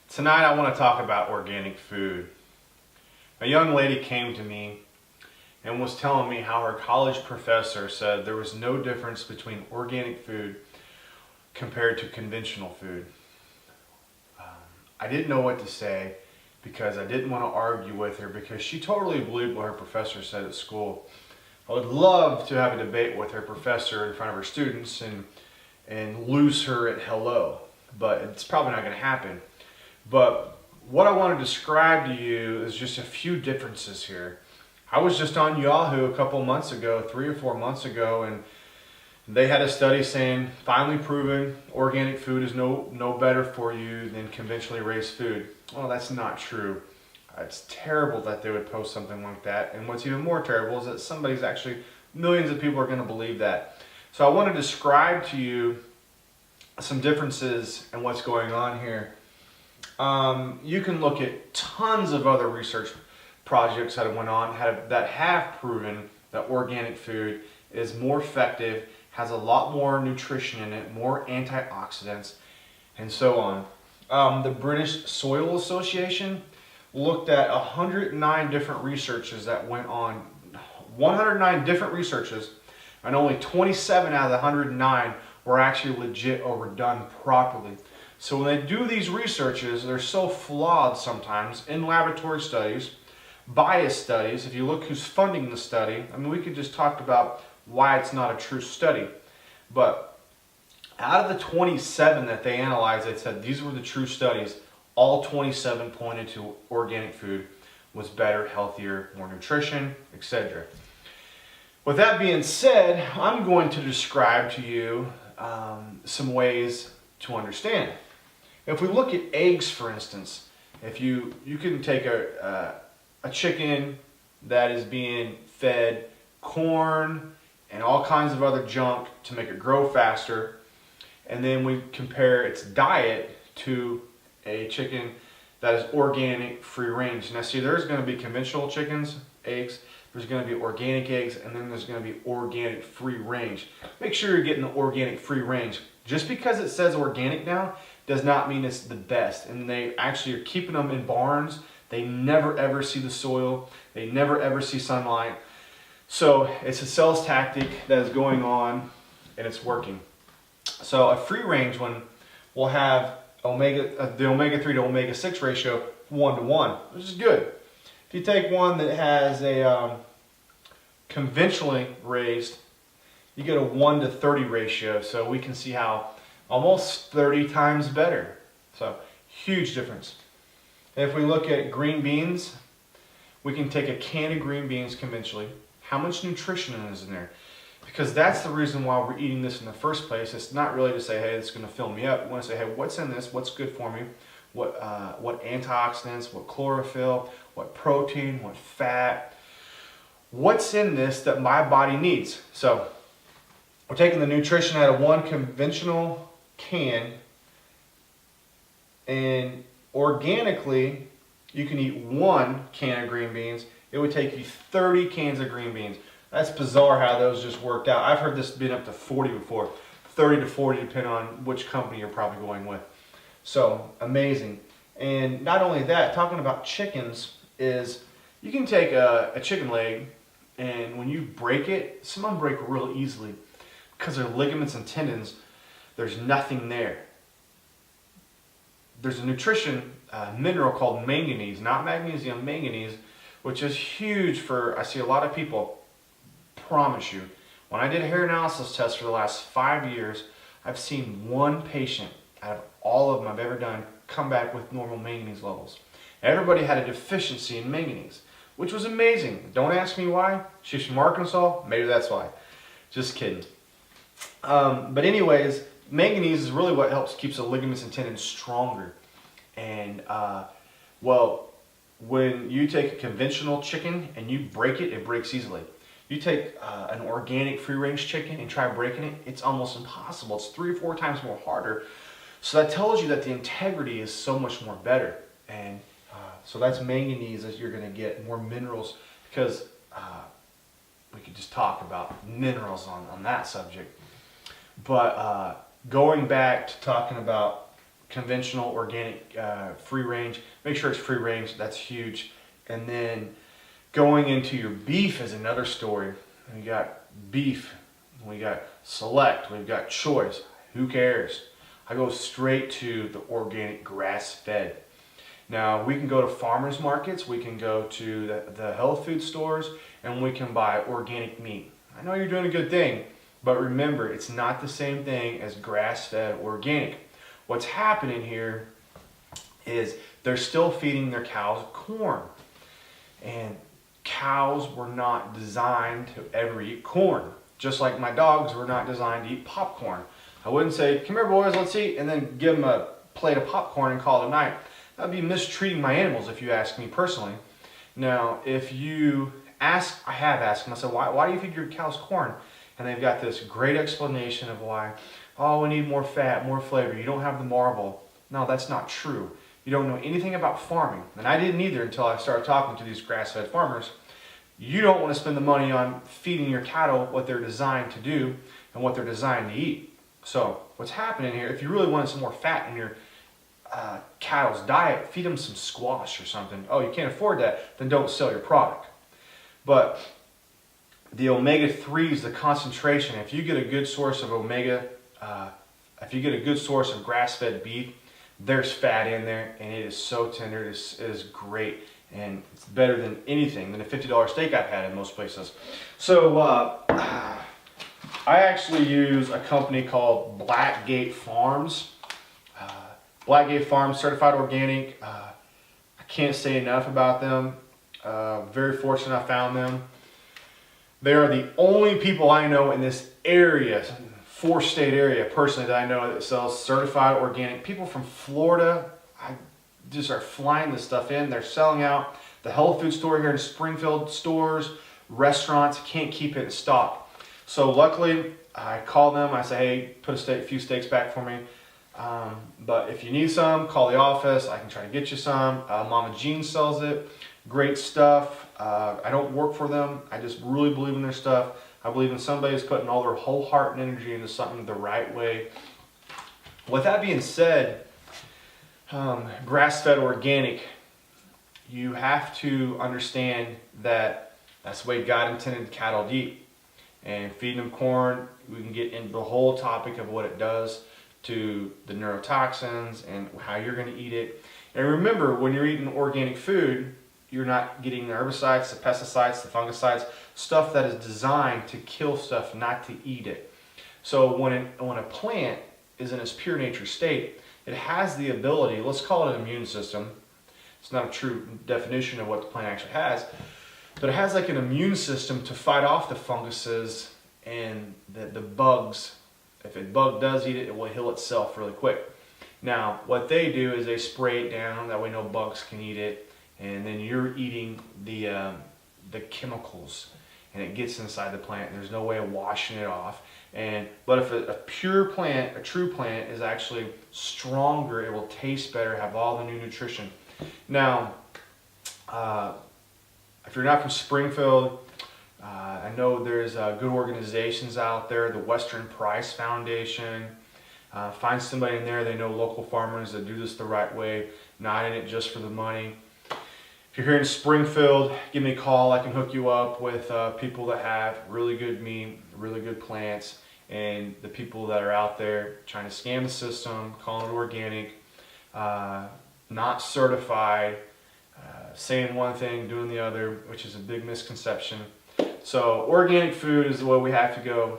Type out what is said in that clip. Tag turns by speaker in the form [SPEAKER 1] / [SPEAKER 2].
[SPEAKER 1] Tonight I want to talk about organic food. A young lady came to me and was telling me how her college professor said there was no difference between organic food compared to conventional food. I didn't know what to say because I didn't want to argue with her because she totally believed what her professor said at school. I would love to have a debate with her professor in front of her students and lose her at hello, but it's probably not going to happen. But what I want to describe to you is just a few differences here. I was just on Yahoo a couple months ago, 3 or 4 months ago, and they had a study saying finally proven organic food is no better for you than conventionally raised food. Well, that's not true. It's terrible that they would post something like that. And what's even more terrible is that millions of people are going to believe that. So I want to describe to you some differences and what's going on here. You can look at tons of other research projects that have proven that organic food is more effective, has a lot more nutrition in it, more antioxidants, and so on. The British Soil Association looked at 109 different researches that went on, 109 different researches, and only 27 out of the 109 were actually legit or were done properly. So when they do these researches, they're so flawed sometimes in laboratory studies, biased studies. If you look who's funding the study, I mean, we could just talk about why it's not a true study. But out of the 27 that they analyzed, they said these were the true studies. All 27 pointed to organic food was better, healthier, more nutrition, etc. With that being said, I'm going to describe to you some ways to understand. If we look at eggs, for instance, if you can take a chicken that is being fed corn and all kinds of other junk to make it grow faster, and then we compare its diet to a chicken that is organic, free range. Now see, there's going to be conventional chickens, eggs, there's going to be organic eggs, and then there's going to be organic free range. Make sure you're getting the organic free range. Just because it says organic now does not mean it's the best. And they actually are keeping them in barns. They never ever see the soil. They never ever see sunlight. So it's a sales tactic that is going on and it's working. So a free range one will have the omega-3 to omega-6 ratio 1:1, which is good. If you take one that has a conventionally raised, you get a 1:30 ratio. So we can see how almost 30 times better. So huge difference. If we look at green beans, we can take a can of green beans conventionally. How much nutrition is in there? Because that's the reason why we're eating this in the first place. It's not really to say, hey, it's going to fill me up. We want to say, hey, what's in this? What's good for me? What antioxidants, what chlorophyll, what protein, what fat. What's in this that my body needs? So we're taking the nutrition out of one conventional can, and organically you can eat 1 can of green beans. It would take you 30 cans of green beans. That's bizarre how those just worked out. I've heard this been up to 40 before. 30 to 40 depending on which company you're probably going with. So amazing. And not only that, talking about chickens is you can take a chicken leg, and when you break it, some of them break real easily because they're ligaments and tendons. There's nothing there. There's a nutrition mineral called manganese, not magnesium, manganese, which is huge for, I see a lot of people. Promise you, when I did a hair analysis test for the last 5 years, I've seen 1 patient out of all of them I've ever done come back with normal manganese levels. Everybody had a deficiency in manganese, which was amazing. Don't ask me why. She's from Arkansas. Maybe that's why. Just kidding. But anyways, manganese is really what helps keeps the ligaments and tendons stronger. And well, when you take a conventional chicken and you break it, it breaks easily. You take an organic free-range chicken and try breaking it, it's almost impossible. It's 3 or 4 times more harder. So that tells you that the integrity is so much more better. And so that's manganese that you're going to get, more minerals, because we could just talk about minerals on that subject. But going back to talking about conventional, organic, free range. Make sure it's free range, that's huge. And then going into your beef is another story. We got beef, we got select, we've got choice. Who cares? I go straight to the organic grass-fed. Now we can go to farmers markets, we can go to the health food stores, and we can buy organic meat. I know you're doing a good thing, but remember, it's not the same thing as grass-fed organic. What's happening here is they're still feeding their cows corn. And cows were not designed to ever eat corn. Just like my dogs were not designed to eat popcorn. I wouldn't say, come here boys, let's eat, and then give them a plate of popcorn and call it a night. That'd be mistreating my animals if you ask me personally. Now, if you ask, I have asked them, I said, why do you feed your cows corn? And they've got this great explanation of why. Oh, we need more fat, more flavor. You don't have the marble. No, that's not true. You don't know anything about farming. And I didn't either until I started talking to these grass-fed farmers. You don't want to spend the money on feeding your cattle what they're designed to do and what they're designed to eat. So what's happening here, if you really wanted some more fat in your cattle's diet, feed them some squash or something. Oh, you can't afford that, then don't sell your product. But the omega-3s, the concentration, if you get a good source of if you get a good source of grass-fed beef, there's fat in there, and it is so tender, it is great, and it's better than anything, than a $50 steak I've had in most places. So I actually use a company called Blackgate Farms. Blackgate Farms, certified organic. I can't say enough about them. Very fortunate I found them. They are the only people I know in this area, 4-state area personally, that I know that sells certified organic. People from Florida, I just are flying this stuff in. They're selling out. The health food store here in Springfield, stores, restaurants, can't keep it in stock. So luckily, I called them. I say, hey, put a few steaks back for me. But if you need some, call the office. I can try to get you some. Mama Jean sells it. Great stuff. I don't work for them. I just really believe in their stuff. I believe in somebody who's putting all their whole heart and energy into something the right way. With that being said, grass-fed organic, you have to understand that that's the way God intended cattle to eat. And feeding them corn, we can get into the whole topic of what it does to the neurotoxins and how you're going to eat it. And remember, when you're eating organic food, you're not getting the herbicides, the pesticides, the fungicides, stuff that is designed to kill stuff, not to eat it. So when a plant is in its pure nature state, it has the ability, let's call it an immune system. It's not a true definition of what the plant actually has, but it has like an immune system to fight off the funguses and the bugs. If a bug does eat it, it will heal itself really quick. Now, what they do is they spray it down, that way no bugs can eat it, and then you're eating the chemicals, and it gets inside the plant. There's no way of washing it off. But if a pure plant, a true plant, is actually stronger, it will taste better, have all the new nutrition. Now, if you're not from Springfield, I know there's good organizations out there, the Western Price Foundation. Find somebody in there, they know local farmers that do this the right way, not in it just for the money. If you're here in Springfield, give me a call. I can hook you up with people that have really good meat, really good plants, and the people that are out there trying to scam the system, calling it organic, not certified, saying one thing, doing the other, which is a big misconception. So organic food is the way we have to go.